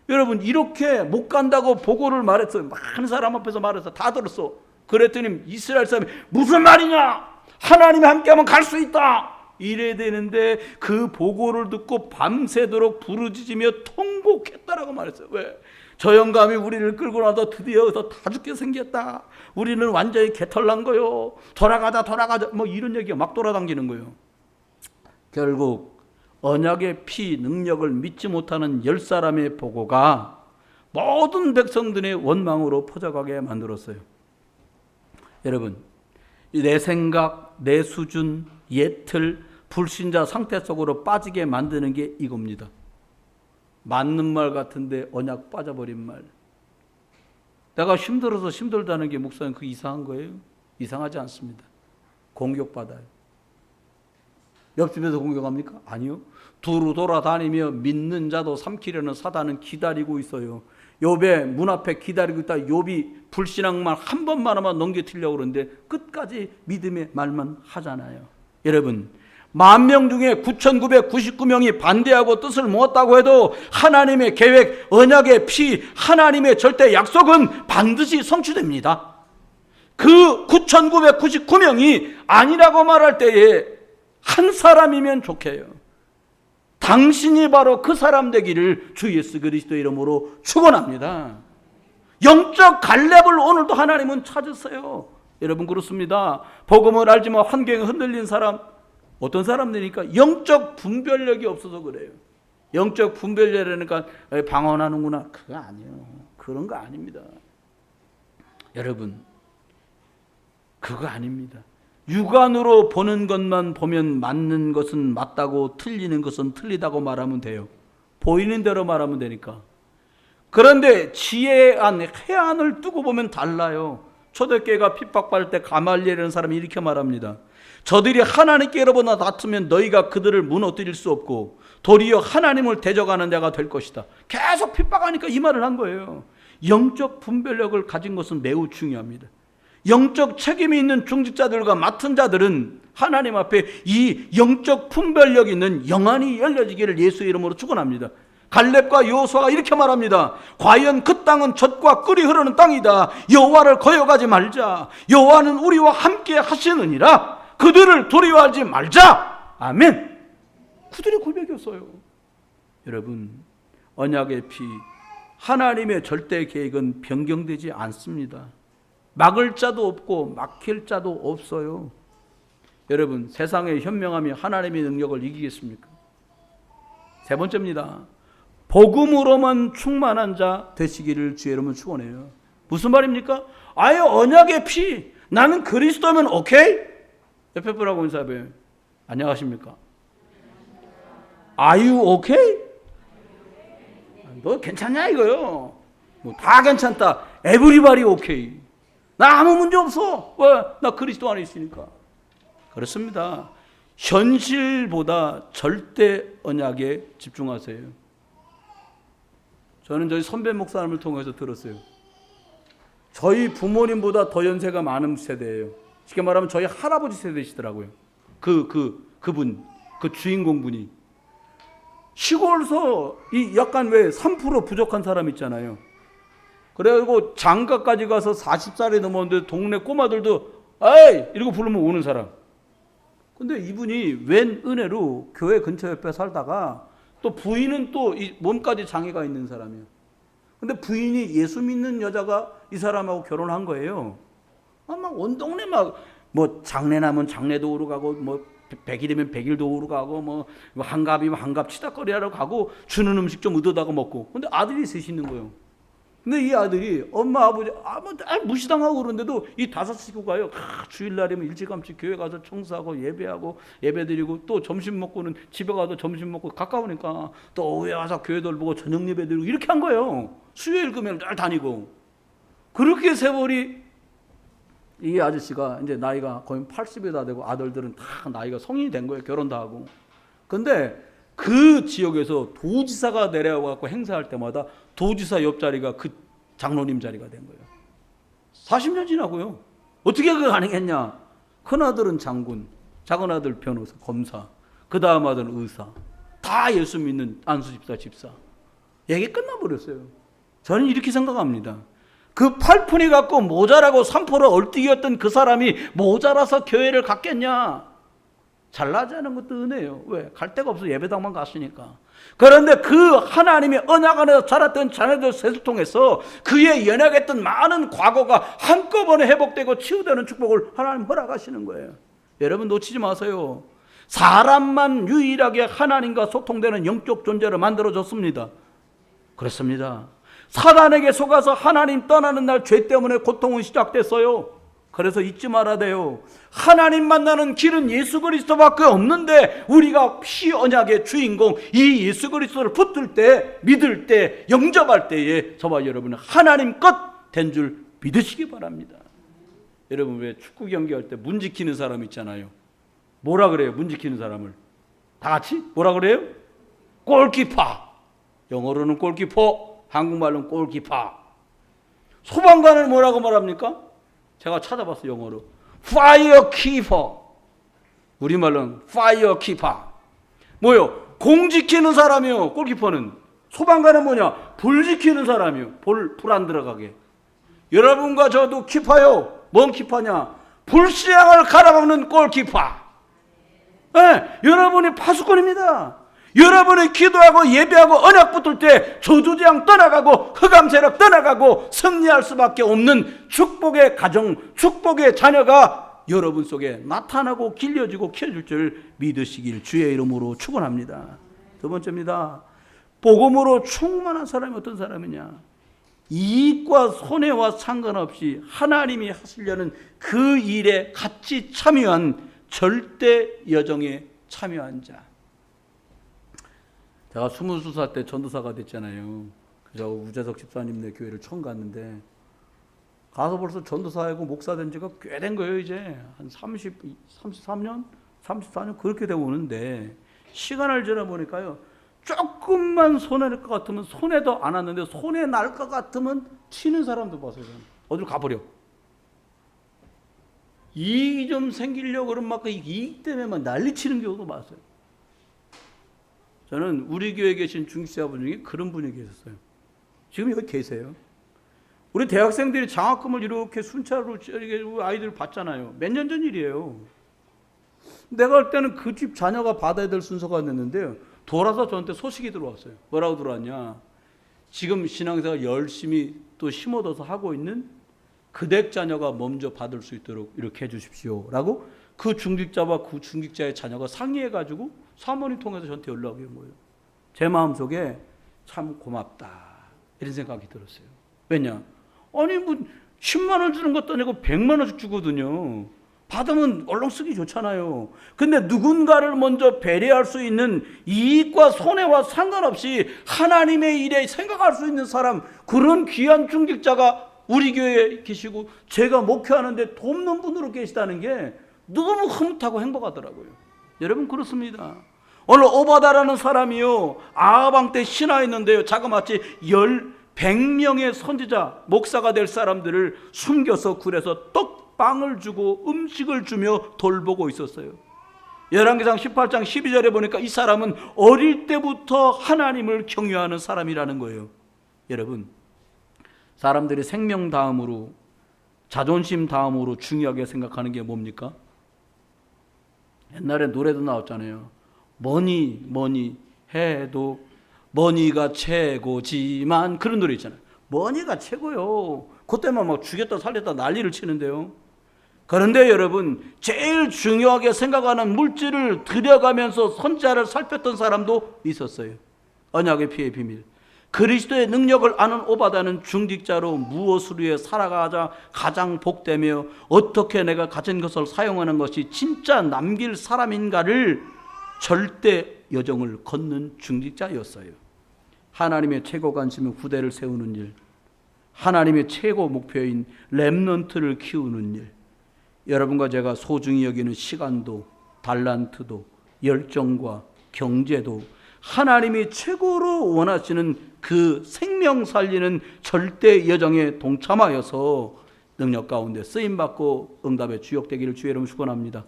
여러분 이렇게 못 간다고 보고를 말했어요. 많은 사람 앞에서 말해서 다 들었어. 그랬더니 이스라엘 사람이 무슨 말이냐? 하나님이 함께하면 갈 수 있다. 이래야 되는데 그 보고를 듣고 밤새도록 부르짖으며 통곡했다라고 말했어요. 왜? 저 영감이 우리를 끌고 나서 드디어 다 죽게 생겼다. 우리는 완전히 개털난 거요. 돌아가자 뭐 이런 얘기가 막 돌아다니는 거예요. 결국 언약의 피 능력을 믿지 못하는 10사람의 보고가 모든 백성들의 원망으로 퍼져가게 만들었어요. 여러분 내 생각, 내 수준, 예틀, 불신자 상태 속으로 빠지게 만드는 게 이겁니다. 맞는 말 같은데 언약 빠져버린 말. 내가 힘들어서 힘들다는 게 목사님 그 이상한 거예요? 이상하지 않습니다. 공격받아요. 옆집에서 공격합니까? 아니요. 두루 돌아다니며 믿는 자도 삼키려는 사단은 기다리고 있어요. 욥의 문 앞에 기다리고 있다. 욥이 불신앙만 한 번만 하면 넘겨뜨리려고 그러는데 끝까지 믿음의 말만 하잖아요. 여러분 10,000명 중에 9,999명이 반대하고 뜻을 모았다고 해도 하나님의 계획, 언약의 피, 하나님의 절대 약속은 반드시 성취됩니다. 그 9,999명이 아니라고 말할 때에 한 사람이면 좋게요. 당신이 바로 그 사람 되기를 주 예수 그리스도 이름으로 축원합니다. 영적 갈렙을 오늘도 하나님은 찾으세요. 여러분 그렇습니다. 복음을 알지만 환경에 흔들린 사람, 어떤 사람들이니까 영적 분별력이 없어서 그래요. 영적 분별력이라니까 방언하는구나. 그거 아니에요. 그런 거 아닙니다. 여러분 그거 아닙니다. 육안으로 보는 것만 보면 맞는 것은 맞다고 틀리는 것은 틀리다고 말하면 돼요. 보이는 대로 말하면 되니까. 그런데 지혜 안, 해안을 두고 보면 달라요. 초대교회가 핍박받을 때 가말리엘이라는 사람이 이렇게 말합니다. 저들이 하나님께로부터 다투면 너희가 그들을 무너뜨릴 수 없고 도리어 하나님을 대적하는 자가 될 것이다. 계속 핍박하니까 이 말을 한 거예요. 영적 분별력을 가진 것은 매우 중요합니다. 영적 책임이 있는 중직자들과 맡은 자들은 하나님 앞에 이 영적 분별력 있는 영안이 열려지기를 예수 이름으로 축원합니다. 갈렙과 여호수아가 이렇게 말합니다. 과연 그 땅은 젖과 꿀이 흐르는 땅이다. 여호와를 거역하지 말자. 여호와는 우리와 함께 하시느니라. 그들을 두려워하지 말자. 아멘. 그들의 고백이었어요. 여러분 언약의 피, 하나님의 절대 계획은 변경되지 않습니다. 막을 자도 없고 막힐 자도 없어요. 여러분 세상의 현명함이 하나님의 능력을 이기겠습니까? 세 번째입니다. 복음으로만 충만한 자 되시기를 주의 이름으로 축원해요. 무슨 말입니까? 아예 언약의 피, 나는 그리스도면 오케이? 옆에 분하고 인사해봐요. 안녕하십니까? Are you okay? 너 괜찮냐 이거요? 뭐 다 괜찮다. Everybody okay. 나 아무 문제 없어. 왜? 나 그리스도 안에 있으니까. 그렇습니다. 현실보다 절대 언약에 집중하세요. 저는 저희 선배 목사님을 통해서 들었어요. 저희 부모님보다 더 연세가 많은 세대예요. 쉽게 말하면 저희 할아버지 세대시더라고요. 그분, 그 주인공분이. 시골서 이 약간 왜 3% 부족한 사람 있잖아요. 그래가지고 장가까지 가서 40살이 넘었는데 동네 꼬마들도 에이! 이러고 부르면 오는 사람. 근데 이분이 웬 은혜로 교회 근처 옆에 살다가 또 부인은 또 이 몸까지 장애가 있는 사람이에요. 근데 부인이 예수 믿는 여자가 이 사람하고 결혼한 거예요. 막 온 동네 뭐 장례 나면 장례도 오러 가고 뭐 100일이면 100일도 오러 가고 뭐 한갑이면 한갑 치닫거리하러 가고 주는 음식 좀 얻어다가 먹고. 근데 아들이 셋이 있는 거예요. 근데 이 아들이 엄마 아버지 무시당하고 그러는데도 이 5 식구가요. 주일날이면 일찌감치 교회 가서 청소하고 예배하고 예배드리고 또 점심 먹고는 집에 가서 점심 먹고 가까우니까 또 오후에 와서 교회들 보고 저녁 예배드리고 이렇게 한 거예요. 수요일 금요일 날 다니고. 그렇게 세월이 이 아저씨가 이제 나이가 거의 80이 다 되고 아들들은 다 나이가 성인이 된 거예요. 결혼 다 하고. 근데 그 지역에서 도지사가 내려와서 행사할 때마다 도지사 옆자리가 그 장로님 자리가 된 거예요. 40년 지나고요. 어떻게 그게 가능했냐? 큰아들은 장군, 작은아들 변호사, 검사, 그 다음 아들은 의사. 다 예수 믿는 안수 집사. 얘기 끝나버렸어요. 저는 이렇게 생각합니다. 그 8푼이 갖고 모자라고 3% 얼뛰기였던 그 사람이 모자라서 교회를 갔겠냐? 잘나자는 것도 은혜예요. 왜? 갈 데가 없어. 예배당만 갔으니까. 그런데 그 하나님의 언약 안에서 자랐던 자녀들 셋을 통해서 그의 연약했던 많은 과거가 한꺼번에 회복되고 치유되는 축복을 하나님 허락하시는 거예요. 여러분 놓치지 마세요. 사람만 유일하게 하나님과 소통되는 영적 존재를 만들어줬습니다. 그렇습니다. 사단에게 속아서 하나님 떠나는 날 죄 때문에 고통은 시작됐어요. 그래서 잊지 말아야 돼요. 하나님 만나는 길은 예수 그리스도밖에 없는데 우리가 피 언약의 주인공 이 예수 그리스도를 붙들 때, 믿을 때, 영접할 때에 저와 여러분은 하나님 것 된 줄 믿으시기 바랍니다. 여러분 왜 축구 경기할 때 문 지키는 사람 있잖아요. 뭐라 그래요? 문 지키는 사람을 다 같이 뭐라 그래요? 골키퍼. 영어로는 골키퍼, 한국말로는 골키퍼. 소방관을 뭐라고 말합니까? 제가 찾아봤어요. 영어로 파이어 키퍼. 우리말로는 파이어 키퍼. 뭐요? 공 지키는 사람이요. 골키퍼는. 소방관은 뭐냐? 불 지키는 사람이요. 불 안 들어가게. 여러분과 저도 키퍼요. 뭔 키파냐? 불신앙을 갈아먹는 골키퍼. 네, 여러분이 파수꾼입니다. 여러분이 기도하고 예배하고 언약 붙을 때 저주재앙 떠나가고 흑암 세력 떠나가고 승리할 수밖에 없는 축복의 가정, 축복의 자녀가 여러분 속에 나타나고 길려지고 키워줄 줄 믿으시길 주의 이름으로 축원합니다. 두 번째입니다. 복음으로 충만한 사람이 어떤 사람이냐? 이익과 손해와 상관없이 하나님이 하시려는 그 일에 같이 참여한 절대 여정에 참여한 자. 제가 22살 때 전도사가 됐잖아요. 그래서 우재석 집사님네 교회를 처음 갔는데 가서 벌써 전도사하고 목사 된 지가 꽤 된 거예요. 이제 한 33년? 34년 그렇게 되고 오는데 시간을 지나보니까요. 조금만 손해날 것 같으면 손해도 안 왔는데 손해 날 것 같으면 튀는 사람도 봤어요. 어디로 가버려. 이익이 좀 생기려고 그러면 막 이익 때문에 막 난리치는 경우도 많았어요. 저는 우리 교회에 계신 중직자분 중에 그런 분이 계셨어요. 지금 여기 계세요. 우리 대학생들이 장학금을 이렇게 순차로 아이들 받잖아요. 몇 년 전 일이에요. 내가 할 때는 그 집 자녀가 받아야 될 순서가 됐는데요. 돌아서 저한테 소식이 들어왔어요. 뭐라고 들어왔냐? 지금 신앙생활 열심히 또 힘어둬서 하고 있는 그댁 자녀가 먼저 받을 수 있도록 이렇게 해주십시오. 라고 그 중직자와 그 중직자의 자녀가 상의해가지고 사모님 통해서 저한테 연락이 온 거예요. 제 마음속에 참 고맙다. 이런 생각이 들었어요. 왜냐? 아니 뭐 10만 원 주는 것도 아니고 100만 원씩 주거든요. 받으면 얼른 쓰기 좋잖아요. 근데 누군가를 먼저 배려할 수 있는 이익과 손해와 상관없이 하나님의 일에 생각할 수 있는 사람, 그런 귀한 중직자가 우리 교회에 계시고 제가 목회하는데 돕는 분으로 계시다는 게 너무 흐뭇하고 행복하더라고요. 여러분 그렇습니다. 오늘 오바다라는 사람이요, 아하방 때 신화했는데요, 자그마치 100명의 선지자, 목사가 될 사람들을 숨겨서 굴에서 떡빵을 주고 음식을 주며 돌보고 있었어요. 열왕기상 18장 12절에 보니까 이 사람은 어릴 때부터 하나님을 경외하는 사람이라는 거예요. 여러분, 사람들이 생명 다음으로, 자존심 다음으로 중요하게 생각하는 게 뭡니까? 옛날에 노래도 나왔잖아요. 뭐니 해도 머니가 최고지만, 그런 노래 있잖아요. 머니가 최고요. 그때만 막 죽였다 살렸다 난리를 치는데요. 그런데 여러분, 제일 중요하게 생각하는 물질을 들여가면서 선지자를 살폈던 사람도 있었어요. 언약의 피의 비밀. 그리스도의 능력을 아는 오바다는 중직자로 무엇을 위해 살아가자 가장 복되며 어떻게 내가 가진 것을 사용하는 것이 진짜 남길 사람인가를 절대 여정을 걷는 중직자였어요. 하나님의 최고 관심은 후대를 세우는 일, 하나님의 최고 목표인 렘넌트를 키우는 일, 여러분과 제가 소중히 여기는 시간도 달란트도 열정과 경제도 하나님이 최고로 원하시는 그 생명 살리는 절대 여정에 동참하여서 능력 가운데 쓰임받고 응답에 주역되기를 주의 이름으로 축원합니다.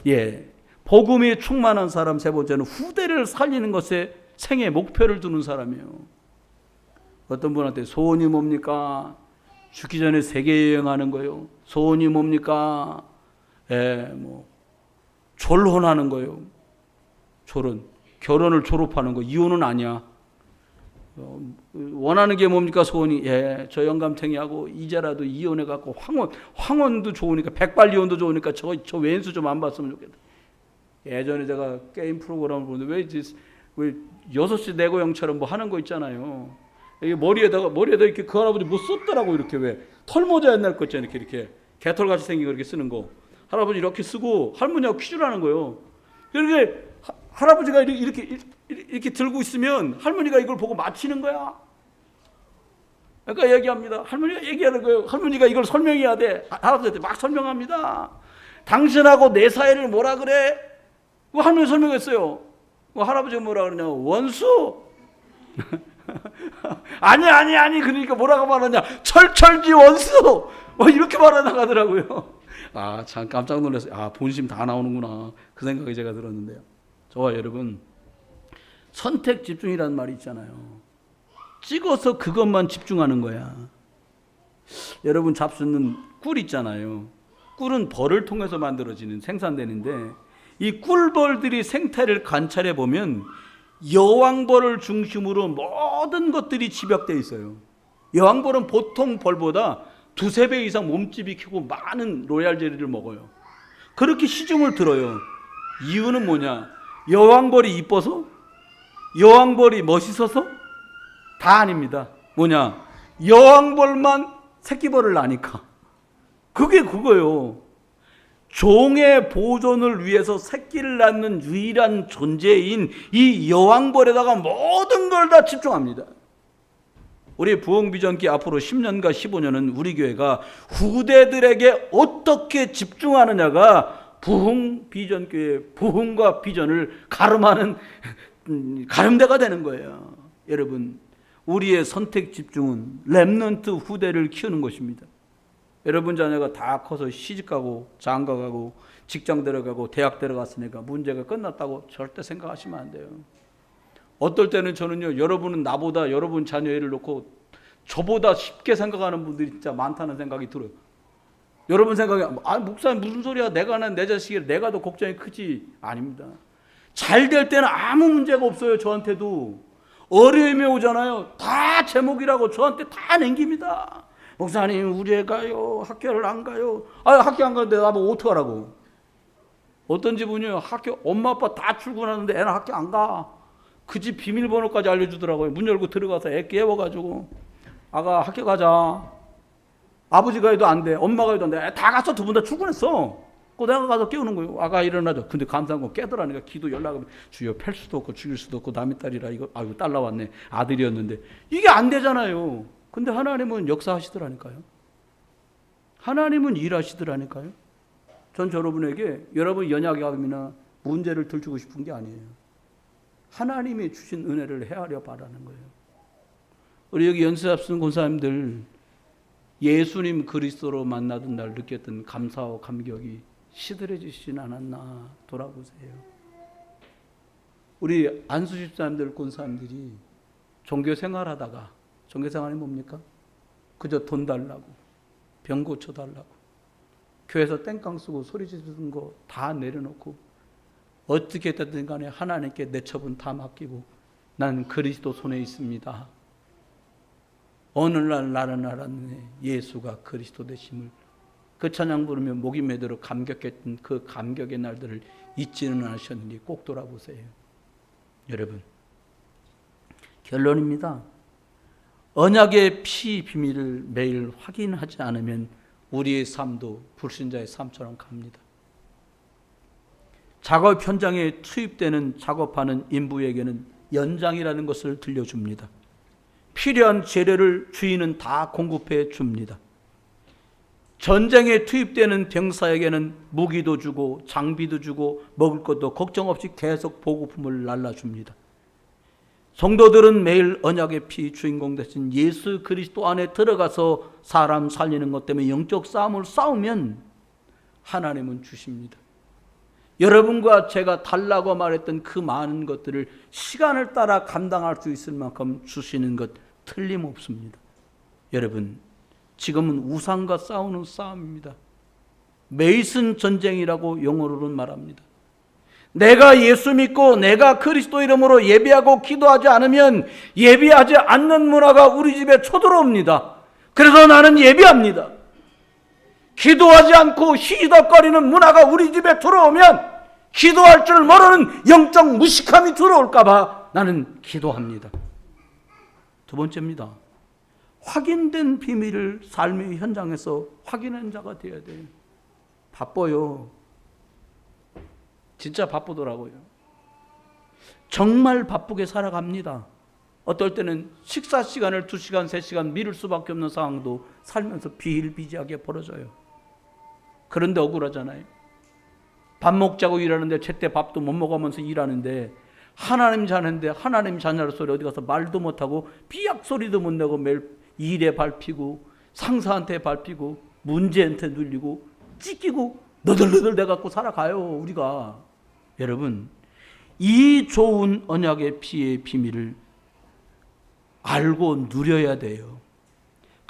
예, 복음이 충만한 사람 세 번째는 후대를 살리는 것에 생애 목표를 두는 사람이에요. 어떤 분한테 소원이 뭡니까? 죽기 전에 세계 여행하는 거예요. 소원이 뭡니까? 졸혼하는 거예요. 졸혼. 결혼을 졸업하는 거. 이혼은 아니야. 원하는 게 뭡니까? 소원이. 저 영감탱이하고 이제라도 이혼해갖고 황혼도 좋으니까, 백발이혼도 좋으니까 저 왼수 좀 안 봤으면 좋겠다. 예전에 제가 게임 프로그램을 보는데 왜 6시 내 고향처럼 뭐 하는 거 있잖아요. 이게 머리에다 이렇게 그 할아버지 뭐 썼더라고. 이렇게 왜 털모자 옛날 거 있잖아요. 이렇게 개털같이 생긴 거 이렇게 쓰는 거. 할아버지 이렇게 쓰고 할머니하고 퀴즈를 하는 거예요. 이렇게 할아버지가 이렇게 들고 있으면 할머니가 이걸 보고 맞히는 거야. 그러니까 얘기합니다. 할머니가 얘기하는 거예요. 할머니가 이걸 설명해야 돼. 할아버지한테 막 설명합니다. 당신하고 내 사이를 뭐라 그래? 그 할머니 설명했어요. 그 할아버지가 뭐라 그러냐? 원수. 아니. 그러니까 뭐라고 말하냐? 철철지 원수. 이렇게 말하나가더라고요. 참 깜짝 놀랐어요. 본심 다 나오는구나. 그 생각이 제가 들었는데요. 저와 여러분, 선택 집중이라는 말이 있잖아요. 찍어서 그것만 집중하는 거야. 여러분 잡수는 꿀 있잖아요. 꿀은 벌을 통해서 만들어지는 생산되는데 이 꿀벌들이 생태를 관찰해 보면 여왕벌을 중심으로 모든 것들이 집약되어 있어요. 여왕벌은 보통 벌보다 두세 배 이상 몸집이 크고 많은 로얄 젤리를 먹어요. 그렇게 시중을 들어요. 이유는 뭐냐? 여왕벌이 이뻐서? 여왕벌이 멋있어서? 다 아닙니다. 뭐냐? 여왕벌만 새끼벌을 낳으니까. 그게 그거예요. 종의 보존을 위해서 새끼를 낳는 유일한 존재인 이 여왕벌에다가 모든 걸 다 집중합니다. 우리 부흥비전기 앞으로 10년과 15년은 우리 교회가 후대들에게 어떻게 집중하느냐가 부흥비전교회의 부흥과 비전을 가름하는 가름대가 되는 거예요. 여러분, 우리의 선택 집중은 렘넌트 후대를 키우는 것입니다. 여러분 자녀가 다 커서 시집가고 장가가고 직장 들어가고 대학 들어갔으니까 문제가 끝났다고 절대 생각하시면 안 돼요. 어떨 때는 저는요, 여러분은 나보다 여러분 자녀를 놓고 저보다 쉽게 생각하는 분들이 진짜 많다는 생각이 들어요. 여러분 생각에 목사님 무슨 소리야, 내가 난 내 자식이 내가 더 걱정이 크지. 아닙니다. 잘 될 때는 아무 문제가 없어요. 저한테도 어려움이 오잖아요. 다 제목이라고 저한테 다 남깁니다. 목사님 우리 애가요 학교를 안 가요. 학교 안 가는데 나보고 어떡하라고. 어떤 집은요, 학교 엄마 아빠 다 출근하는데 애는 학교 안 가. 그 집 비밀번호까지 알려주더라고요. 문 열고 들어가서 애 깨워가지고 아가 학교 가자. 아버지가 해도 안 돼, 엄마가 해도 안 돼. 다 가서 두 분 다 출근했어. 그 내가 가서 깨우는 거예요. 아가 일어나자. 근데 감사한 건 깨더라니까. 기도 연락하면 주여 팰 수도 없고 죽일 수도 없고 남의 딸이라 이거 아이고 딸 나왔네. 아들이었는데 이게 안 되잖아요. 근데 하나님은 역사하시더라니까요. 하나님은 일하시더라니까요. 전 여러분에게 여러분 연약함이나 문제를 들추고 싶은 게 아니에요. 하나님이 주신 은혜를 헤아려 바라는 거예요. 우리 여기 연세 앞선 권사님들 예수님 그리스도로 만나던 날 느꼈던 감사와 감격이 시들해지진 않았나 돌아보세요. 우리 안수 집사님들 권사님들이 종교 생활하다가, 종교 생활이 뭡니까? 그저 돈 달라고, 병 고쳐 달라고, 교회에서 땡깡 쓰고 소리 지르는 거 다 내려놓고 어떻게 됐든 간에 하나님께 내 처분 다 맡기고 나는 그리스도 손에 있습니다. 어느 날 나는 알았네. 예수가 그리스도 되심을. 그 찬양 부르며 목이 메도록 감격했던 그 감격의 날들을 잊지는 않으셨는지 꼭 돌아보세요. 여러분, 결론입니다. 언약의 피 비밀을 매일 확인하지 않으면 우리의 삶도 불신자의 삶처럼 갑니다. 작업 현장에 투입되는 작업하는 인부에게는 연장이라는 것을 들려줍니다. 필요한 재료를 주인은 다 공급해 줍니다. 전쟁에 투입되는 병사에게는 무기도 주고 장비도 주고 먹을 것도 걱정 없이 계속 보급품을 날라줍니다. 성도들은 매일 언약의 피 주인공 되신 예수 그리스도 안에 들어가서 사람 살리는 것 때문에 영적 싸움을 싸우면 하나님은 주십니다. 여러분과 제가 달라고 말했던 그 많은 것들을 시간을 따라 감당할 수 있을 만큼 주시는 것 틀림없습니다. 여러분, 지금은 우상과 싸우는 싸움입니다. 메이슨 전쟁이라고 영어로는 말합니다. 내가 예수 믿고 내가 그리스도 이름으로 예배하고 기도하지 않으면 예배하지 않는 문화가 우리 집에 쳐들어옵니다. 그래서 나는 예배합니다. 기도하지 않고 희덕거리는 문화가 우리 집에 들어오면 기도할 줄 모르는 영적 무식함이 들어올까 봐 나는 기도합니다. 두 번째입니다. 확인된 비밀을 삶의 현장에서 확인한 자가 되어야 돼요. 바빠요. 진짜 바쁘더라고요. 정말 바쁘게 살아갑니다. 어떨 때는 식사 시간을 2시간, 3시간 미룰 수밖에 없는 상황도 살면서 비일비재하게 벌어져요. 그런데 억울하잖아요. 밥 먹자고 일하는데 제때 밥도 못 먹으면서 일하는데 하나님 자녀인데 하나님 자녀로서 어디 가서 말도 못하고 삐약 소리도 못 내고 매일 일에 밟히고 상사한테 밟히고 문제한테 눌리고 찢기고 너덜너덜 돼갖고 살아가요 우리가. 여러분, 이 좋은 언약의 피의 비밀을 알고 누려야 돼요.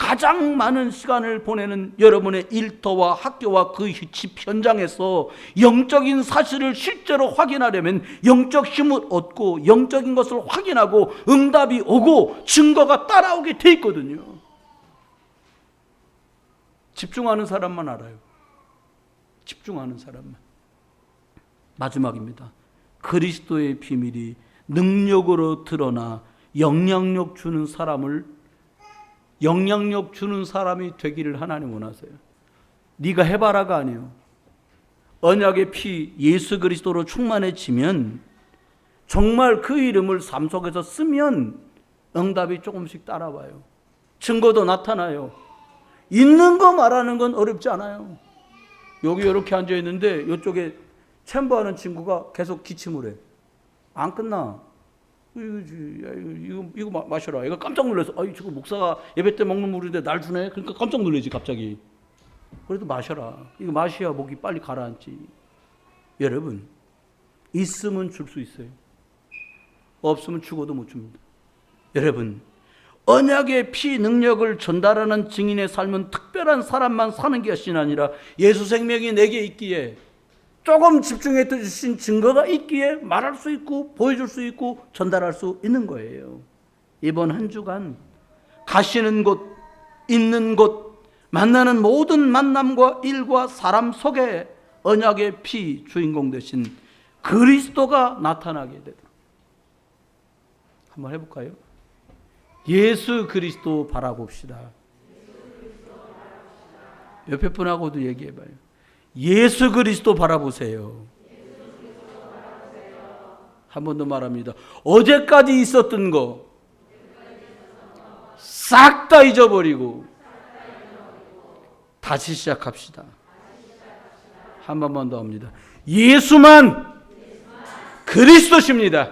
가장 많은 시간을 보내는 여러분의 일터와 학교와 그 집 현장에서 영적인 사실을 실제로 확인하려면 영적 힘을 얻고 영적인 것을 확인하고 응답이 오고 증거가 따라오게 돼 있거든요. 집중하는 사람만 알아요. 집중하는 사람만. 마지막입니다. 그리스도의 비밀이 능력으로 드러나 영향력 주는 사람이 되기를 하나님 원하세요. 네가 해봐라가 아니에요. 언약의 피 예수 그리스도로 충만해지면 정말 그 이름을 삶 속에서 쓰면 응답이 조금씩 따라와요. 증거도 나타나요. 있는 거 말하는 건 어렵지 않아요. 여기 이렇게 앉아 있는데 이쪽에 챔버하는 친구가 계속 기침을 해. 안 끝나. 이거 마셔라. 얘가 깜짝 놀라서, 저거 목사가 예배 때 먹는 물인데 날 주네? 그러니까 깜짝 놀라지, 갑자기. 그래도 마셔라. 이거 마셔야 목이 빨리 가라앉지. 여러분, 있으면 줄 수 있어요. 없으면 죽어도 못 줍니다. 여러분, 언약의 피 능력을 전달하는 증인의 삶은 특별한 사람만 사는 것이 아니라 예수 생명이 내게 있기에 조금 집중해 주신 증거가 있기에 말할 수 있고 보여줄 수 있고 전달할 수 있는 거예요. 이번 한 주간 가시는 곳, 있는 곳, 만나는 모든 만남과 일과 사람 속에 언약의 피 주인공 되신 그리스도가 나타나게 되도록 한번 해볼까요? 예수 그리스도 바라봅시다. 옆에 분하고도 얘기해봐요. 예수 그리스도 바라보세요. 한 번 더 말합니다. 어제까지 있었던 거 싹 다 잊어버리고 다시 시작합시다. 한 번만 더 합니다. 예수만 그리스도십니다.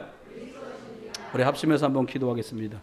우리 합심해서 한번 기도하겠습니다.